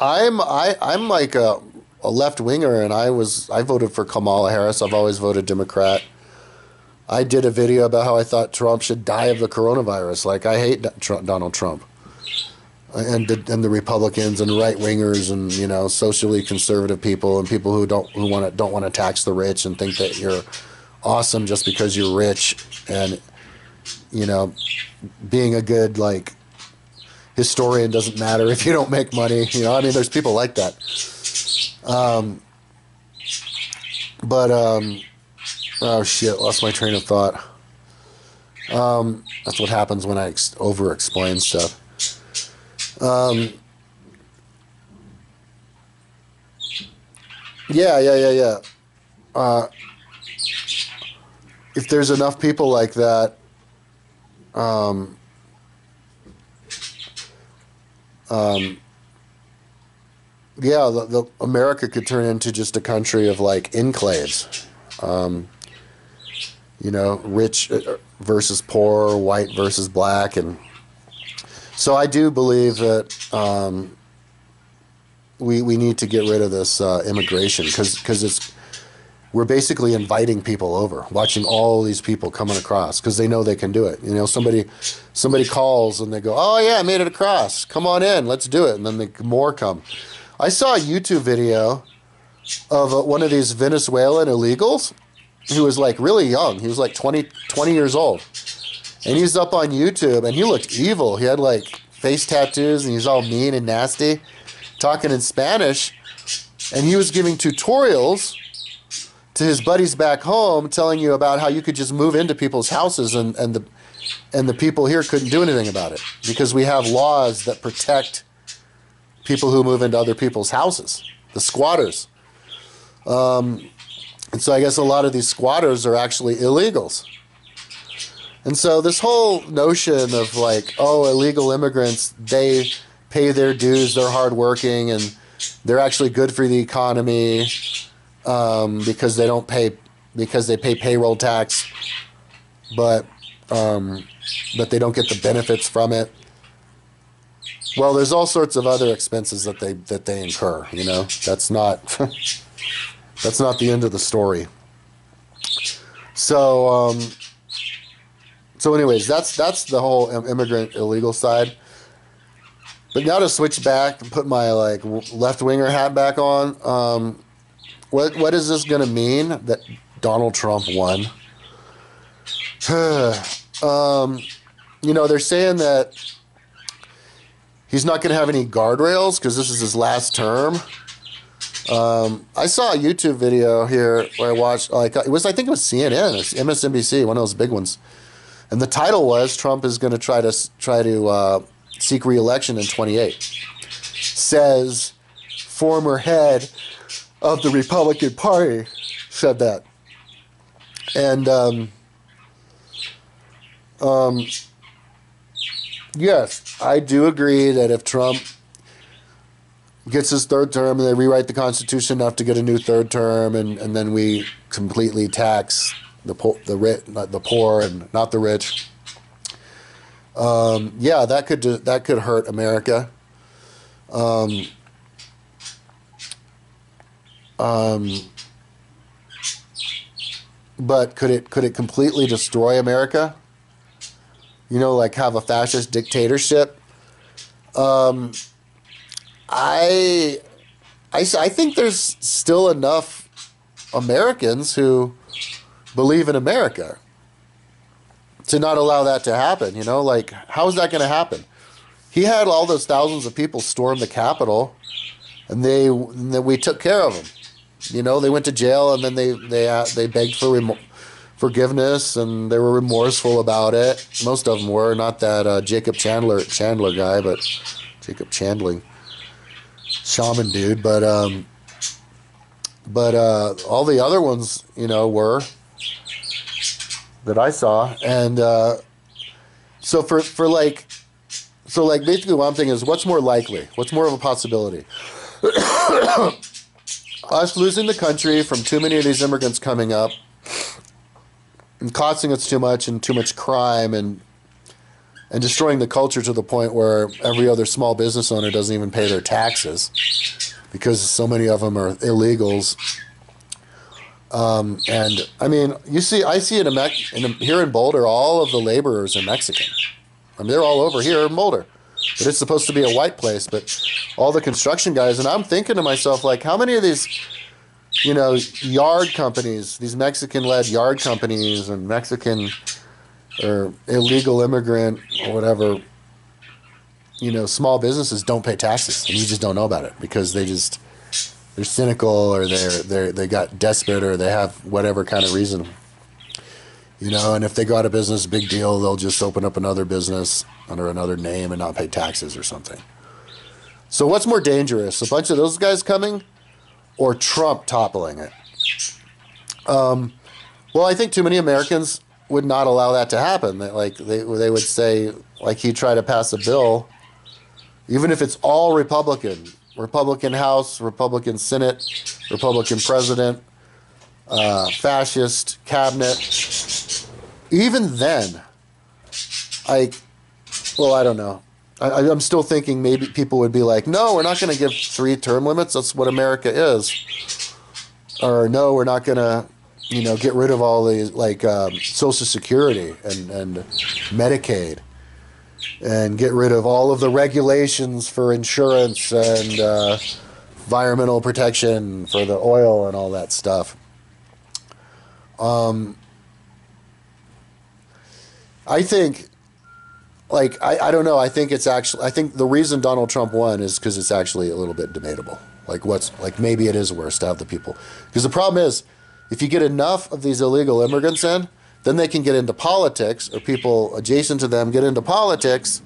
I'm like a left winger, and I voted for Kamala Harris. I've always voted Democrat. I did a video about how I thought Trump should die of the coronavirus. Like, I hate Donald Trump and the Republicans and right wingers and socially conservative people and people who don't want to tax the rich and think that you're awesome just because you're rich, and being a good historian doesn't matter if you don't make money. I mean, there's people like that. Oh shit, lost my train of thought. That's what happens when I over-explain stuff. Yeah. If there's enough people like that, yeah, the America could turn into just a country of like enclaves. You know, rich versus poor, white versus black, and so I do believe that we need to get rid of this immigration because we're basically inviting people over, watching all these people coming across because they know they can do it. You know, somebody calls and they go, "Oh yeah, I made it across. Come on in, let's do it," and then more come. I saw a YouTube video of one of these Venezuelan illegals who was like really young. He was like 20 years old. And he's up on YouTube and he looked evil. He had like face tattoos and he's all mean and nasty, talking in Spanish. And he was giving tutorials to his buddies back home, telling you about how you could just move into people's houses and the people here couldn't do anything about it because we have laws that protect people who move into other people's houses, the squatters. And so I guess a lot of these squatters are actually illegals. And so this whole notion of like, oh, illegal immigrants, they pay their dues, they're hardworking, and they're actually good for the economy because they pay payroll tax, but they don't get the benefits from it. Well, there's all sorts of other expenses that they incur. You know, that's not that's not the end of the story. So. So anyways, that's the whole immigrant illegal side. But now to switch back and put my like left-winger hat back on, what is this going to mean that Donald Trump won? You know, they're saying that he's not going to have any guardrails because this is his last term. I saw a YouTube video here where I watched, like I think it was CNN, or MSNBC, one of those big ones. And the title was Trump is going to try to seek re-election in 28. Says former head of the Republican Party said that. And yes, I do agree that if Trump gets his third term and they rewrite the Constitution enough to get a new third term, and then we completely tax the poor and not the rich. Yeah, that could hurt America. But could it completely destroy America? You know, like have a fascist dictatorship. I think there's still enough Americans who believe in America to not allow that to happen. You know, like how is that going to happen? He had all those thousands of people storm the Capitol, and then we took care of them. You know, they went to jail, and then they begged for forgiveness, and they were remorseful about it. Most of them were, not that Jacob Chandler guy, but Jacob Chandling, shaman dude. But all the other ones, you know, were. That I saw, and so basically what I'm thinking is what's more likely, what's more of a possibility, us losing the country from too many of these immigrants coming up and costing us too much and too much crime and destroying the culture to the point where every other small business owner doesn't even pay their taxes because so many of them are illegals. And I mean, I see it here in Boulder, all of the laborers are Mexican. I mean, they're all over here in Boulder, but it's supposed to be a white place. But all the construction guys, and I'm thinking to myself, like, how many of these, you know, yard companies, these Mexican-led yard companies and Mexican or illegal immigrant or whatever, you know, small businesses don't pay taxes, and you just don't know about it because they're cynical, or they got desperate, or they have whatever kind of reason, you know. And if they go out of business, big deal, they'll just open up another business under another name and not pay taxes or something. So what's more dangerous, a bunch of those guys coming, or Trump toppling it? Well, I think too many Americans would not allow that to happen. Like they would say, like, he'd try to pass a bill, even if it's all Republican, Republican House, Republican Senate, Republican President, fascist cabinet, even then, I don't know. I'm still thinking maybe people would be like, no, we're not going to give 3 term limits. That's what America is. Or no, we're not going to, get rid of all these, like Social Security and Medicaid, and get rid of all of the regulations for insurance and environmental protection for the oil and all that stuff. I think, I don't know. I think the reason Donald Trump won is because it's actually a little bit debatable. Maybe it is worse to have the people. Because the problem is, if you get enough of these illegal immigrants in, then they can get into politics, or people adjacent to them get into politics,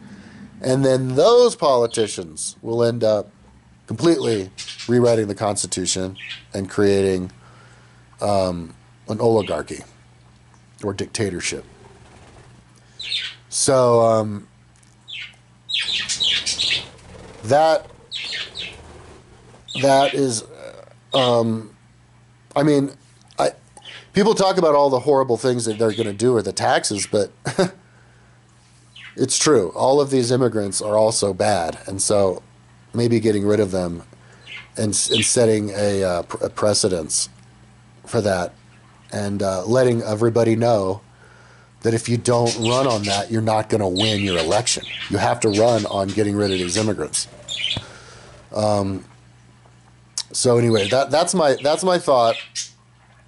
and then those politicians will end up completely rewriting the Constitution and creating an oligarchy or dictatorship. So that is, people talk about all the horrible things that they're going to do with the taxes, but it's true. All of these immigrants are also bad, and so maybe getting rid of them and setting a precedence for that, and letting everybody know that if you don't run on that, you're not going to win your election. You have to run on getting rid of these immigrants. So anyway, that's my thought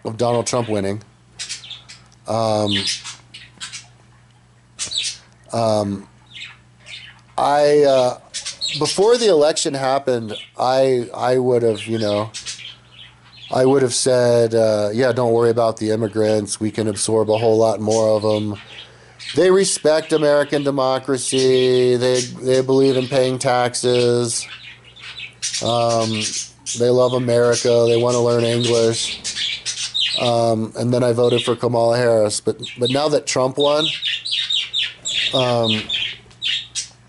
of Donald Trump winning. Before the election happened, I would have, said, yeah, don't worry about the immigrants. We can absorb a whole lot more of them. They respect American democracy. They believe in paying taxes. They love America. They want to learn English. And then I voted for Kamala Harris. But now that Trump won,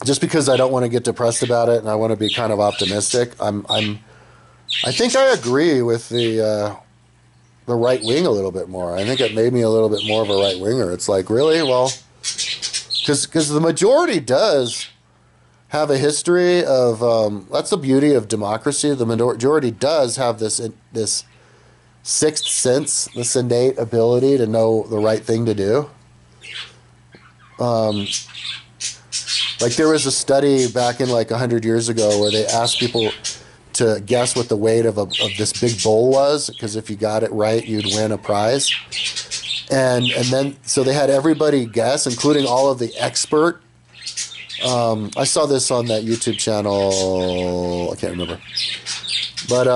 just because I don't want to get depressed about it and I want to be kind of optimistic, I think I agree with the right wing a little bit more. I think it made me a little bit more of a right winger. It's like, really? Well, because the majority does have a history of, that's the beauty of democracy. The majority does have this sixth sense, this innate ability to know the right thing to do. There was a study back in 100 years ago where they asked people to guess what the weight of this big bowl was, because if you got it right, you'd win a prize. And then, so they had everybody guess, including all of the expert. I saw this on that YouTube channel. I can't remember. But,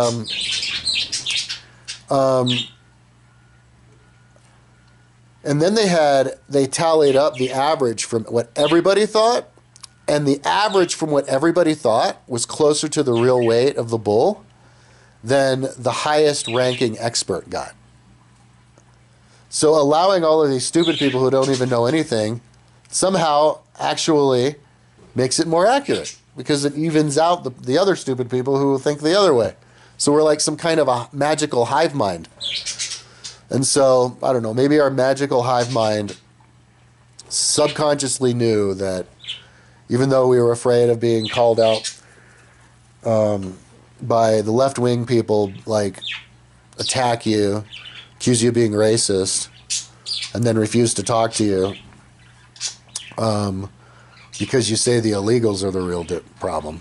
and then they tallied up the average from what everybody thought, and the average from what everybody thought was closer to the real weight of the bull than the highest ranking expert got. So allowing all of these stupid people who don't even know anything somehow actually makes it more accurate, because it evens out the other stupid people who think the other way. So we're like some kind of a magical hive mind. And so, I don't know, maybe our magical hive mind subconsciously knew that even though we were afraid of being called out by the left-wing people, attack you, accuse you of being racist, and then refuse to talk to you because you say the illegals are the real problem.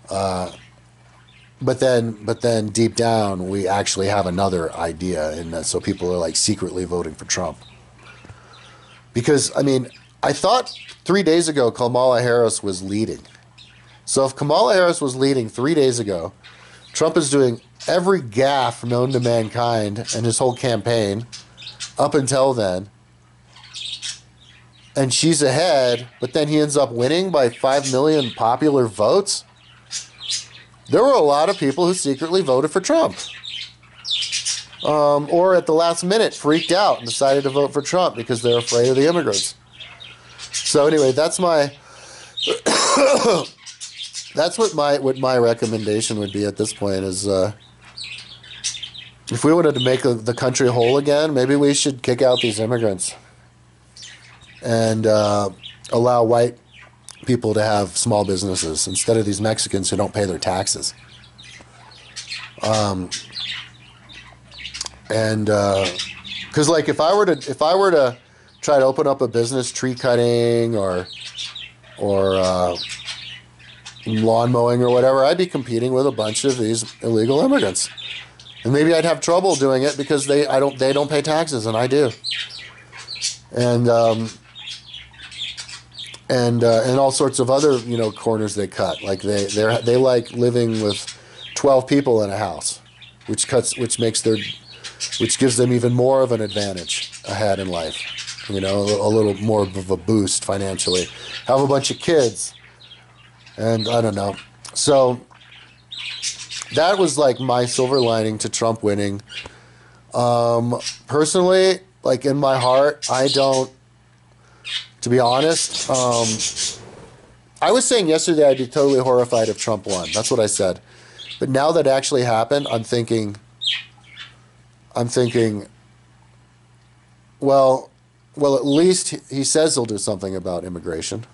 But then deep down, we actually have another idea, and so people are secretly voting for Trump. Because, I thought 3 days ago Kamala Harris was leading. So if Kamala Harris was leading 3 days ago, Trump is doing every gaffe known to mankind and his whole campaign up until then, and she's ahead, but then he ends up winning by 5 million popular votes. There were a lot of people who secretly voted for Trump. Or at the last minute freaked out and decided to vote for Trump because they're afraid of the immigrants. So anyway, that's my that's what my recommendation would be at this point is if we wanted to make the country whole again, maybe we should kick out these immigrants and allow white people to have small businesses instead of these Mexicans who don't pay their taxes. And because like if I were to try to open up a business, tree cutting or lawn mowing or whatever, I'd be competing with a bunch of these illegal immigrants, and maybe I'd have trouble doing it because they don't pay taxes and I do, and all sorts of other corners they cut. Like they like living with 12 people in a house, which gives them even more of an advantage ahead in life. A little more of a boost financially. Have a bunch of kids. And I don't know. So that was like my silver lining to Trump winning. Personally, like in my heart, I don't, to be honest, I was saying yesterday I'd be totally horrified if Trump won. That's what I said. But now that actually happened, I'm thinking, well, at least he says he'll do something about immigration,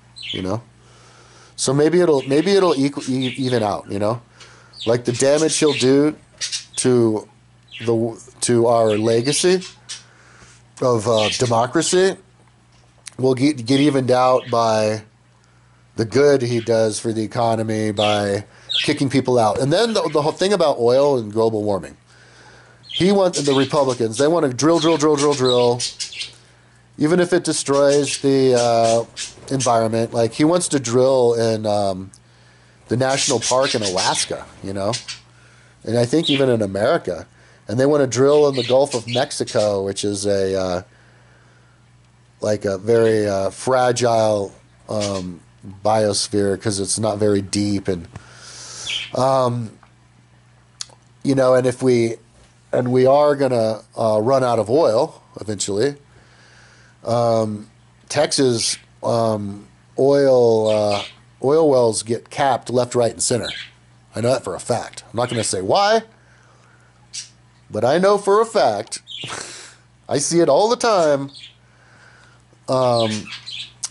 So maybe it'll even out, like the damage he'll do to our legacy of democracy will get evened out by the good he does for the economy by kicking people out. And then the whole thing about oil and global warming. The Republicans, they want to drill, even if it destroys the environment. Like he wants to drill in the national park in Alaska, and I think even in America. And they want to drill in the Gulf of Mexico, which is a very fragile biosphere because it's not very deep, and and we are gonna run out of oil eventually. Texas oil wells get capped left, right, and center. I know that for a fact. I'm not going to say why, but I know for a fact. I see it all the time.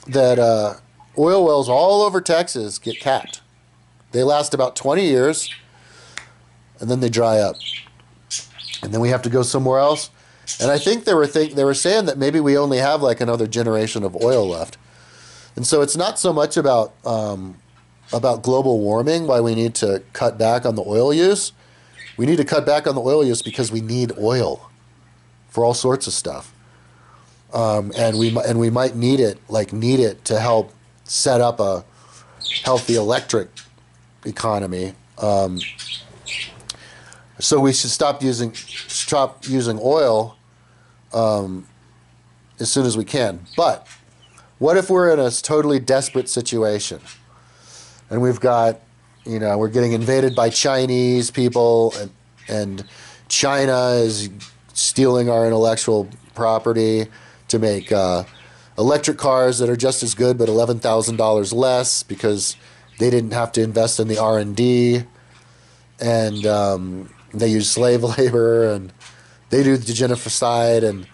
That oil wells all over Texas get capped. They last about 20 years, and then they dry up, and then we have to go somewhere else. And I think they were saying that maybe we only have like another generation of oil left, and so it's not so much about global warming, why we need to cut back on the oil use. We need to cut back on the oil use because we need oil for all sorts of stuff, and we might need it to help set up a healthy electric economy. So we should stop using oil as soon as we can. But what if we're in a totally desperate situation and we've got, we're getting invaded by Chinese people and China is stealing our intellectual property to make electric cars that are just as good but $11,000 less because they didn't have to invest in the R&D, and they use slave labor, and they do the genocide and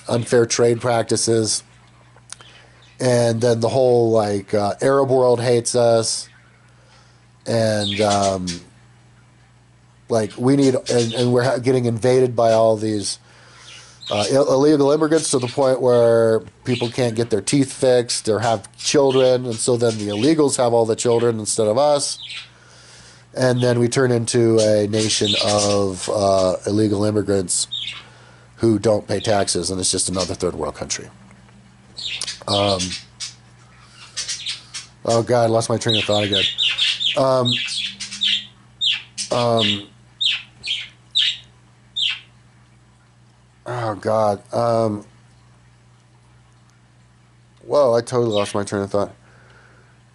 unfair trade practices, and then the whole Arab world hates us, and we're getting invaded by all these illegal immigrants to the point where people can't get their teeth fixed or have children, and so then the illegals have all the children instead of us. And then we turn into a nation of illegal immigrants who don't pay taxes, and it's just another third world country. Oh God, I lost my train of thought again. Oh God. Whoa, I totally lost my train of thought.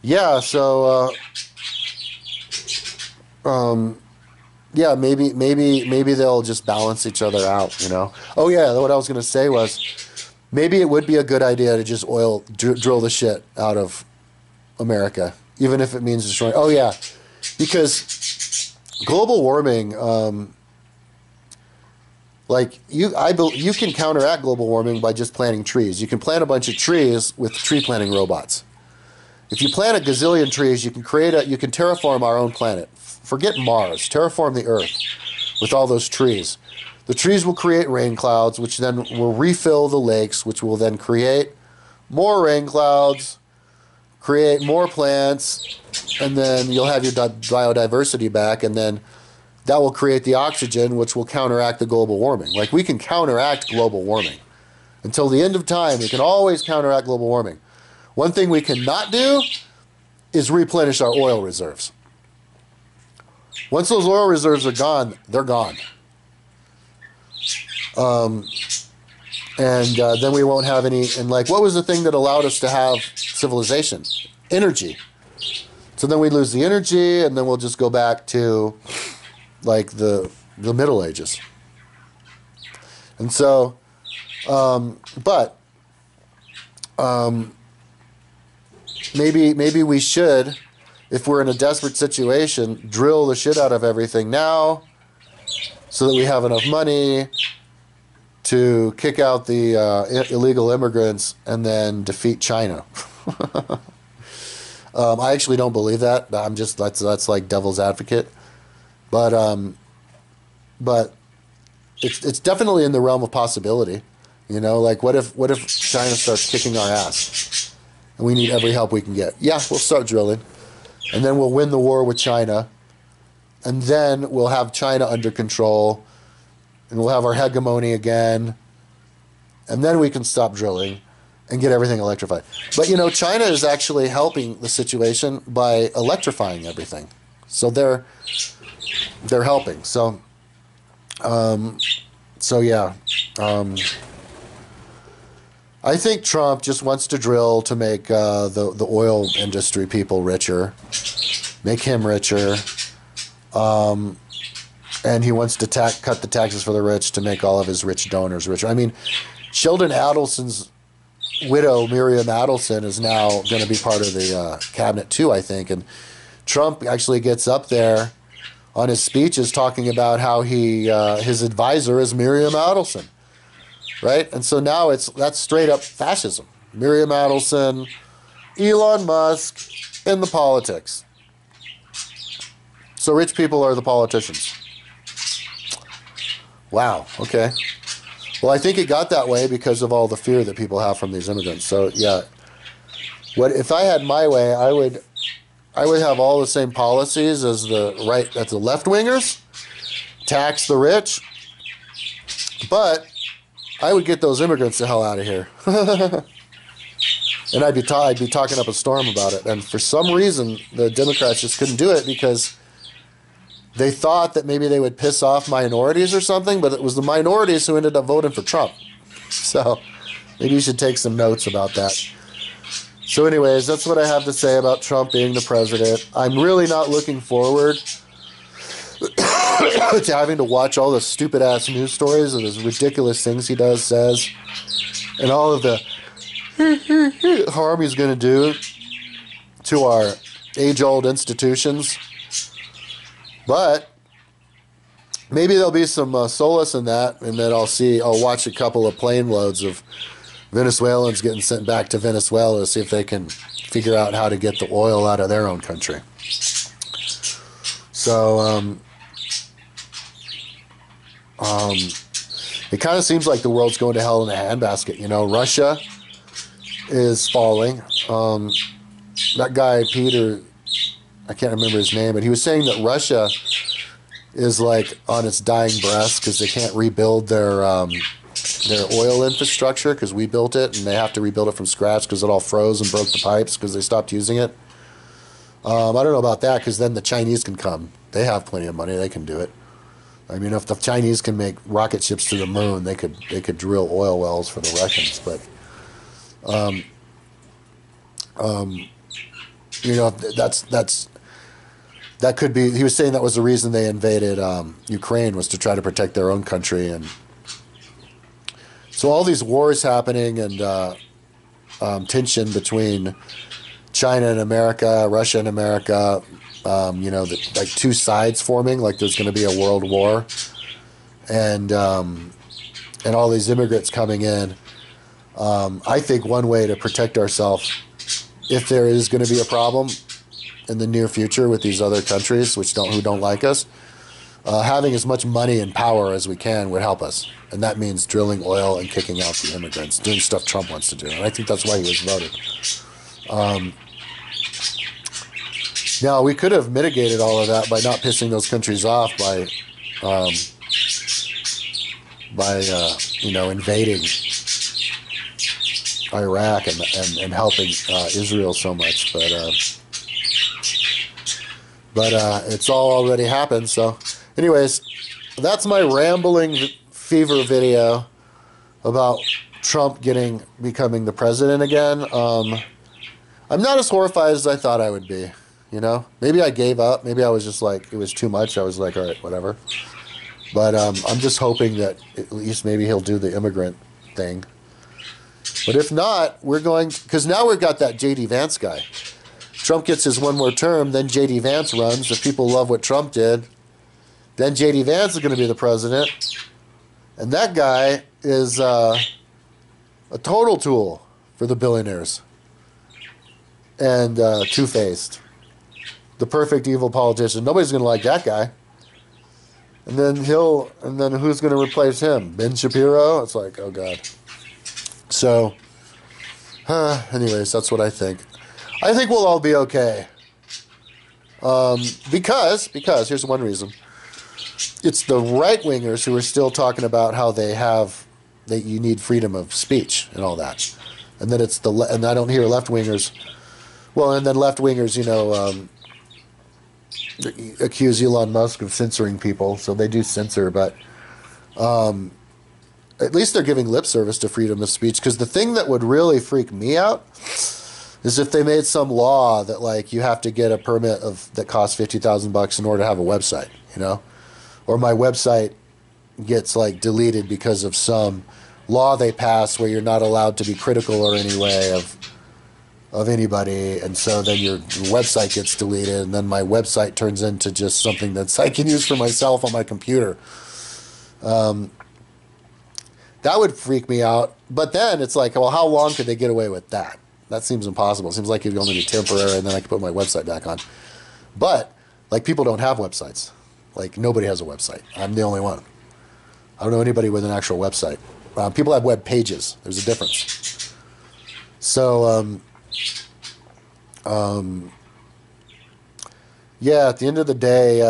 Yeah, so yeah, maybe they'll just balance each other out, Oh yeah, what I was gonna say was maybe it would be a good idea to just drill the shit out of America, even if it means destroying. Oh yeah, because global warming, you can counteract global warming by just planting trees. You can plant a bunch of trees with tree planting robots. If you plant a gazillion trees, you can terraform our own planet. Forget Mars. Terraform the Earth with all those trees. The trees will create rain clouds, which then will refill the lakes, which will then create more rain clouds, create more plants, and then you'll have your biodiversity back, and then that will create the oxygen, which will counteract the global warming. Like, we can counteract global warming. Until the end of time, we can always counteract global warming. One thing we cannot do is replenish our oil reserves. Once those oil reserves are gone, they're gone. Then we won't have any. And like, what was the thing that allowed us to have civilization? Energy. So then we lose the energy, and then we'll just go back to like the Middle Ages. And so, maybe we should, if we're in a desperate situation, drill the shit out of everything now, so that we have enough money to kick out the illegal immigrants and then defeat China. I actually don't believe that. That's like devil's advocate, but it's definitely in the realm of possibility. You know, like what if China starts kicking our ass, and we need every help we can get? Yeah, we'll start drilling, and then we'll win the war with China, and then we'll have China under control, and we'll have our hegemony again, and then we can stop drilling and get everything electrified. But, you know, China is actually helping the situation by electrifying everything. So they're helping. So yeah. I think Trump just wants to drill to make the oil industry people richer, make him richer. And he wants to cut the taxes for the rich to make all of his rich donors richer. I mean, Sheldon Adelson's widow, Miriam Adelson, is now going to be part of the cabinet too, I think. And Trump actually gets up there on his speeches talking about how his advisor is Miriam Adelson, right? And so now that's straight up fascism. Miriam Adelson, Elon Musk, in the politics. So rich people are the politicians. Wow, okay. Well, I think it got that way because of all the fear that people have from these immigrants. So, yeah. If I had my way, I would have all the same policies as the left-wingers, tax the rich, but I would get those immigrants the hell out of here. And I'd be talking up a storm about it. And for some reason, the Democrats just couldn't do it because they thought that maybe they would piss off minorities or something, but it was the minorities who ended up voting for Trump. So maybe you should take some notes about that. So anyways, that's what I have to say about Trump being the president. I'm really not looking forward to having to watch all the stupid-ass news stories of his ridiculous things he says, and all of the harm he's going to do to our age-old institutions. But maybe there'll be some solace in that, and then I'll watch a couple of plane loads of Venezuelans getting sent back to Venezuela to see if they can figure out how to get the oil out of their own country. So it kind of seems like the world's going to hell in a handbasket. You know, Russia is falling. That guy, Peter, I can't remember his name, but he was saying that Russia is like on its dying breath because they can't rebuild their oil infrastructure because we built it, and they have to rebuild it from scratch because it all froze and broke the pipes because they stopped using it. I don't know about that because then the Chinese can come. They have plenty of money. They can do it. I mean, if the Chinese can make rocket ships to the moon, they could drill oil wells for the Russians. But you know, that could be. He was saying that was the reason they invaded Ukraine, was to try to protect their own country. And so all these wars happening and tension between China and America, Russia and America, like two sides forming, like there's going to be a world war, and all these immigrants coming in. I think one way to protect ourselves, if there is going to be a problem in the near future with these other countries who don't like us, having as much money and power as we can would help us. And that means drilling oil and kicking out the immigrants, doing stuff Trump wants to do. And I think that's why he was voted. Now, we could have mitigated all of that by not pissing those countries off by invading Iraq and helping Israel so much. But it's all already happened. So anyways, that's my rambling fever video about Trump becoming the president again. I'm not as horrified as I thought I would be. Maybe I gave up. Maybe I was just like, it was too much. I was like, all right, whatever. But I'm just hoping that at least maybe he'll do the immigrant thing. But if not, because now we've got that J.D. Vance guy. Trump gets his one more term, then J.D. Vance runs. If people love what Trump did, then J.D. Vance is going to be the president. And that guy is a total tool for the billionaires. And two-faced. The perfect evil politician. Nobody's going to like that guy. And then who's going to replace him? Ben Shapiro? It's like, oh God. So, anyways, that's what I think. I think we'll all be okay. Because here's one reason. It's the right-wingers who are still talking about how that you need freedom of speech and all that. And then and I don't hear left-wingers. Well, and then left-wingers, accuse Elon Musk of censoring people, so they do censor, but at least they're giving lip service to freedom of speech, because the thing that would really freak me out is if they made some law that, like, you have to get a permit that costs $50,000 in order to have a website, or my website gets, like, deleted because of some law they pass where you're not allowed to be critical or any way of anybody, and so then your website gets deleted, and then my website turns into just something that I can use for myself on my computer. That would freak me out. But then it's like, well, how long could they get away with that? That seems impossible. It seems like it'd only be temporary, and then I could put my website back on. But, like, people don't have websites. Like, nobody has a website. I'm the only one. I don't know anybody with an actual website. People have web pages. There's a difference. So, yeah, at the end of the day,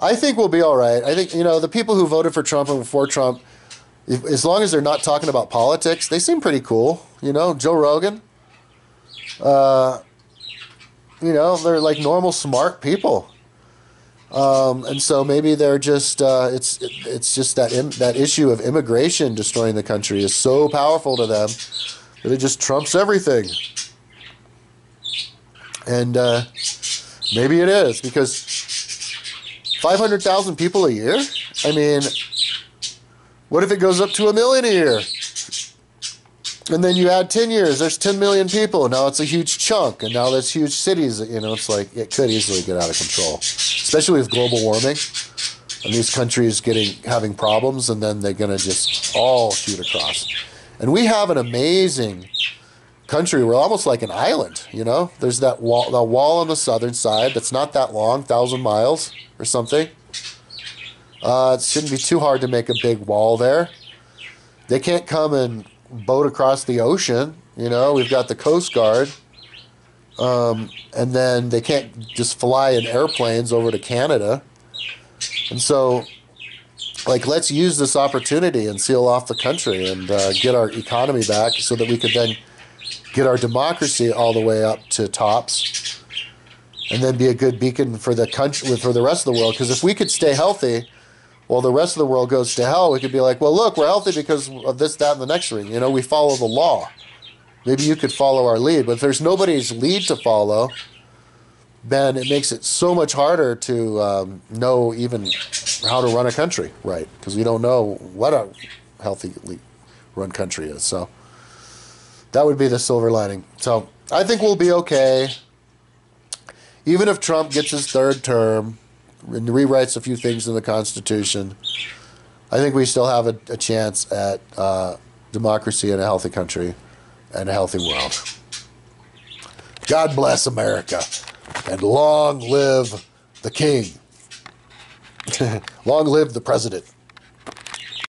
I think we'll be all right. I think, the people who voted for Trump and for Trump, as long as they're not talking about politics, they seem pretty cool. Joe Rogan, they're like normal, smart people. And so maybe they're just, it's just that issue of immigration destroying the country is so powerful to them that it just trumps everything. And maybe it is, because 500,000 people a year? I mean, what if it goes up to 1 million a year? And then you add 10 years, there's 10 million people. Now it's a huge chunk, and now there's huge cities. It's like it could easily get out of control, especially with global warming and these countries having problems, and then they're going to just all shoot across. And we have an amazing country. We're almost like an island, There's the wall on the southern side that's not that long, 1,000 miles or something. It shouldn't be too hard to make a big wall there. They can't come and boat across the ocean, We've got the Coast Guard. And then they can't just fly in airplanes over to Canada. And so, like, let's use this opportunity and seal off the country and get our economy back so that we could then get our democracy all the way up to tops, and then be a good beacon for the country, for the rest of the world. Because if we could stay healthy while the rest of the world goes to hell, we could be like, well, look, we're healthy because of this, that, and the next thing. We follow the law. Maybe you could follow our lead. But if there's nobody's lead to follow, then it makes it so much harder to know even how to run a country right, because we don't know what a healthy run country is. So that would be the silver lining. So I think we'll be okay. Even if Trump gets his third term and rewrites a few things in the Constitution, I think we still have a chance at democracy in a healthy country and a healthy world. God bless America, and long live the king. Long live the president.